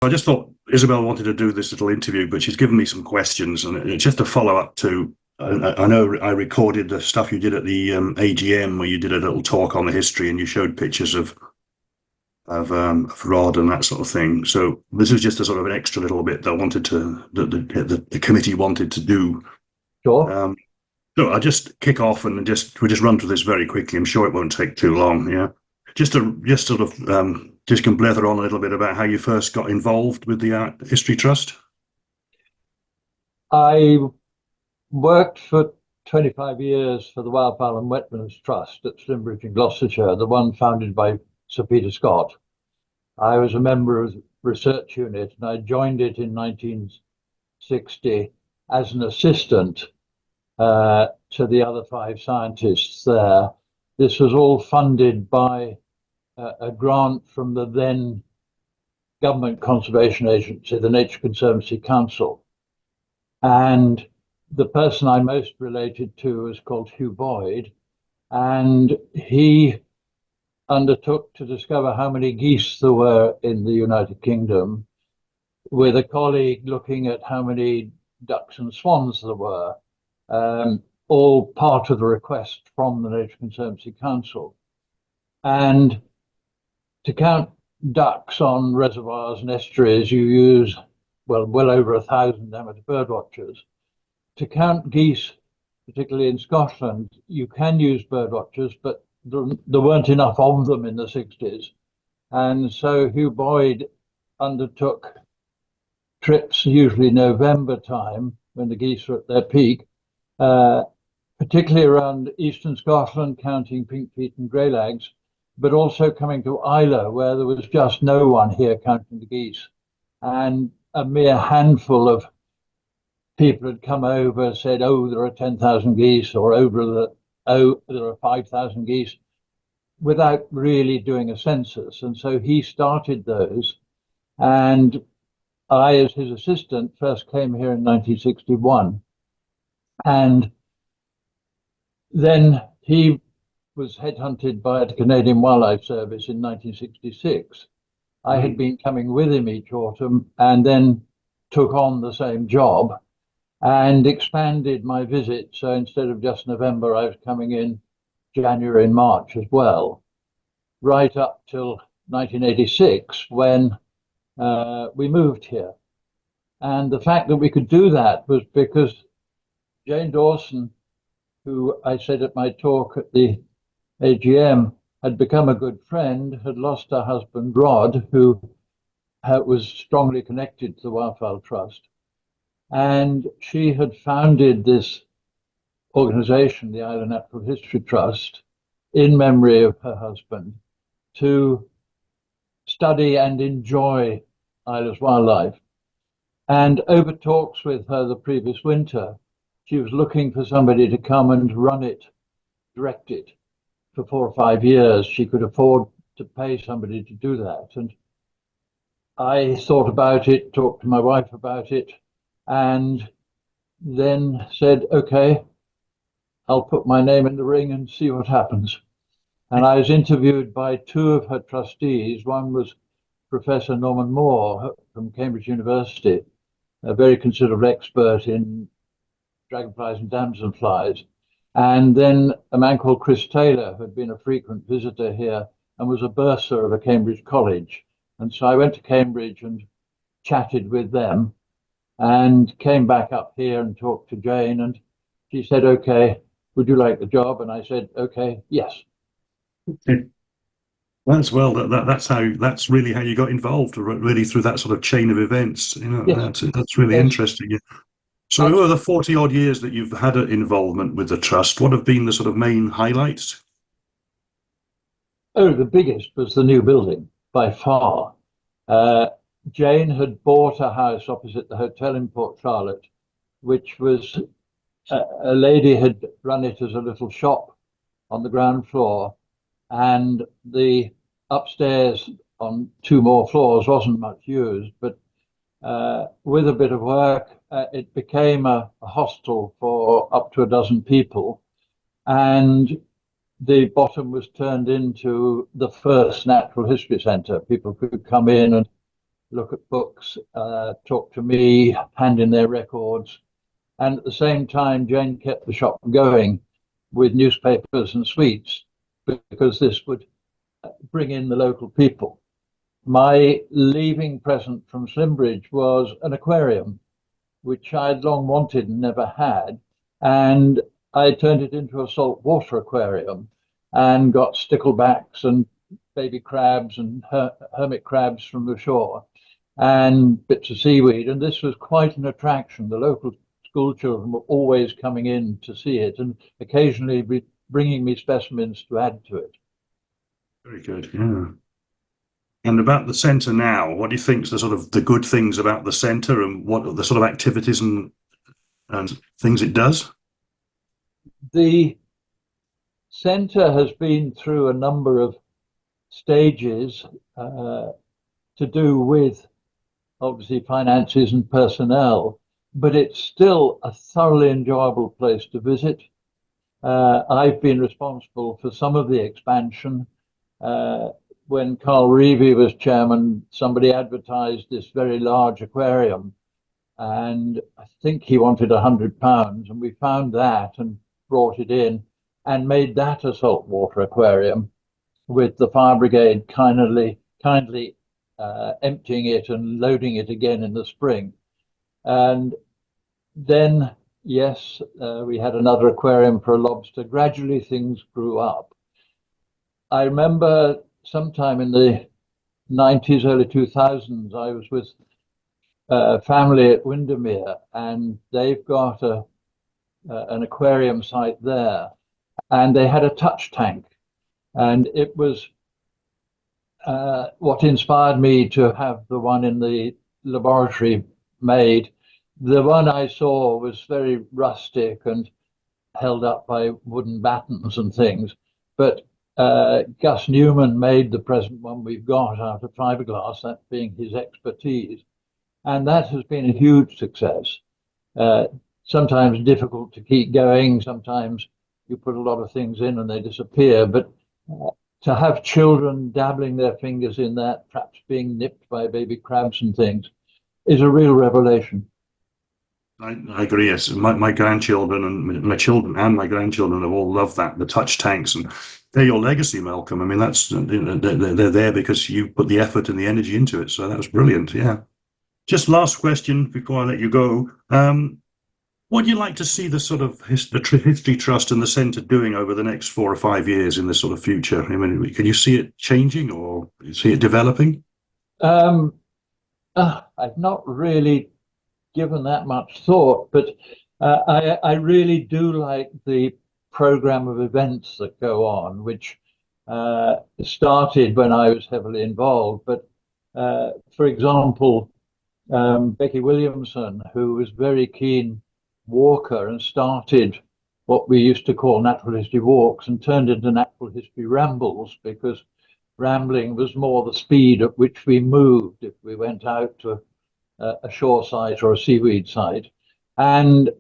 I just thought Isabel wanted to do this little interview, but she's given me some questions, and it's just a follow up to. I know I recorded the stuff you did at the AGM where you did a little talk on the history and you showed pictures of Rod and that sort of thing. So this is just a sort of an extra little bit that I wanted to the committee wanted to do. Sure. So I'll just kick off and we just run through this very quickly. I'm sure it won't take too long. Yeah, just sort of just can blather on a little bit about how you first got involved with the Art History Trust. I worked for 25 years for the Wildfowl and Wetlands Trust at Slimbridge in Gloucestershire, the one founded by Sir Peter Scott. I was a member of the research unit, and I joined it in 1960 as an assistant to the other 5 scientists there. This was all funded by a grant from the then government conservation agency, the Nature Conservancy Council. And the person I most related to was called Hugh Boyd, and he undertook to discover how many geese there were in the United Kingdom, with a colleague looking at how many ducks and swans there were, all part of the request from the Nature Conservancy Council. And to count ducks on reservoirs and estuaries, you use well over 1,000 amateur bird watchers. To count geese, particularly in Scotland, you can use bird watchers, but there weren't enough of them in the 60s. And so Hugh Boyd undertook trips, usually November time, when the geese were at their peak, particularly around eastern Scotland, counting pinkfeet and greylags, but also coming to Islay, where there was just no one here counting the geese. And a mere handful of people had come over, said, oh, there are 10,000 geese, or there are 5,000 geese, without really doing a census. And so he started those. And I, as his assistant, first came here in 1961. And then he was headhunted by the Canadian Wildlife Service in 1966. I had been coming with him each autumn and then took on the same job and expanded my visit. So instead of just November, I was coming in January and March as well, right up till 1986 when we moved here. And the fact that we could do that was because Jane Dawson, who I said at my talk at the AGM, had become a good friend, had lost her husband, Rod, who was strongly connected to the Wildfowl Trust. And she had founded this organization, the Islay Natural History Trust, in memory of her husband, to study and enjoy Islay's wildlife. And over talks with her the previous winter, she was looking for somebody to come and run it, direct it. For 4 or 5 years, she could afford to pay somebody to do that. And I thought about it, talked to my wife about it, and then said, okay, I'll put my name in the ring and see what happens. And I was interviewed by 2 of her trustees. One was Professor Norman Moore from Cambridge University, a very considerable expert in dragonflies and damselflies. And then a man called Chris Taylor, who had been a frequent visitor here and was a bursar of a Cambridge college. And so I went to Cambridge and chatted with them and came back up here and talked to Jane. And she said, okay, would you like the job? And I said, okay, yes. Okay. That's really how you got involved, really through that sort of chain of events. You know, yes. That's really interesting. Yeah. So over the 40 odd years that you've had an involvement with the trust, what have been the sort of main highlights? Oh, the biggest was the new building by far. Jane had bought a house opposite the hotel in Port Charlotte, which was a lady had run it as a little shop on the ground floor, and the upstairs on 2 more floors wasn't much used, but with a bit of work, it became a hostel for up to a dozen people, and the bottom was turned into the first natural history centre. People could come in and look at books, talk to me, hand in their records. And at the same time, Jane kept the shop going with newspapers and sweets because this would bring in the local people. My leaving present from Slimbridge was an aquarium, which I'd long wanted and never had. And I turned it into a saltwater aquarium and got sticklebacks and baby crabs and hermit crabs from the shore and bits of seaweed. And this was quite an attraction. The local school children were always coming in to see it and occasionally bringing me specimens to add to it. Very good, yeah. And about the centre now, what do you think is the sort of the good things about the centre, and what are the sort of activities and things it does? The centre has been through a number of stages to do with obviously finances and personnel, but it's still a thoroughly enjoyable place to visit. I've been responsible for some of the expansion. When Carl Reevy was chairman, somebody advertised this very large aquarium, and I think he wanted £100, and we found that and brought it in and made that a saltwater aquarium, with the fire brigade kindly emptying it and loading it again in the spring. And then, yes, we had another aquarium for a lobster. Gradually, things grew up. I remember sometime in the 90s, early 2000s, I was with a family at Windermere, and they've got an aquarium site there, and they had a touch tank. And it was what inspired me to have the one in the laboratory made. The one I saw was very rustic and held up by wooden battens and things, but Gus Newman made the present one we've got out of fiberglass, that being his expertise. And that has been a huge success. Sometimes difficult to keep going. Sometimes you put a lot of things in and they disappear. But to have children dabbling their fingers in that, perhaps being nipped by baby crabs and things, is a real revelation. I agree. Yes, my grandchildren and my children and my grandchildren have all loved that, the touch tanks, and they're your legacy, Malcolm. I mean, that's they're there because you put the effort and the energy into it. So that was brilliant. Yeah. Just last question before I let you go. What do you like to see the sort of History Trust and the Centre doing over the next 4 or 5 years in this sort of future? I mean, can you see it changing or see it developing? I've not really given that much thought, but I really do like the program of events that go on, which started when I was heavily involved. But for example, Becky Williamson, who was very keen walker and started what we used to call natural history walks and turned into natural history rambles, because rambling was more the speed at which we moved if we went out to a shore site or a seaweed site. And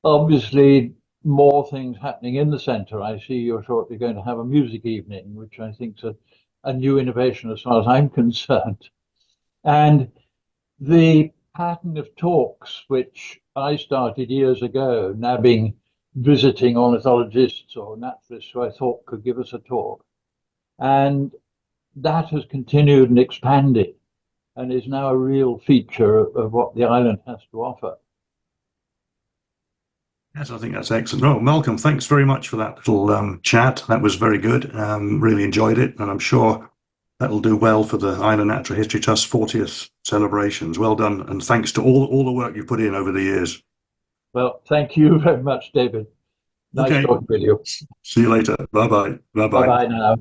obviously more things happening in the centre. I see you're shortly going to have a music evening, which I think is a new innovation as far as I'm concerned. And the pattern of talks, which I started years ago, nabbing visiting ornithologists or naturalists who I thought could give us a talk. And that has continued and expanded and is now a real feature of what the island has to offer. Yes, I think that's excellent. Oh, Malcolm, thanks very much for that little chat. That was very good. Really enjoyed it, and I'm sure that'll do well for the Islay Natural History Trust 40th celebrations. Well done, and thanks to all the work you've put in over the years. Well, thank you very much, David. Nice talking with you. See you later. Bye-bye. Bye-bye. Bye-bye now.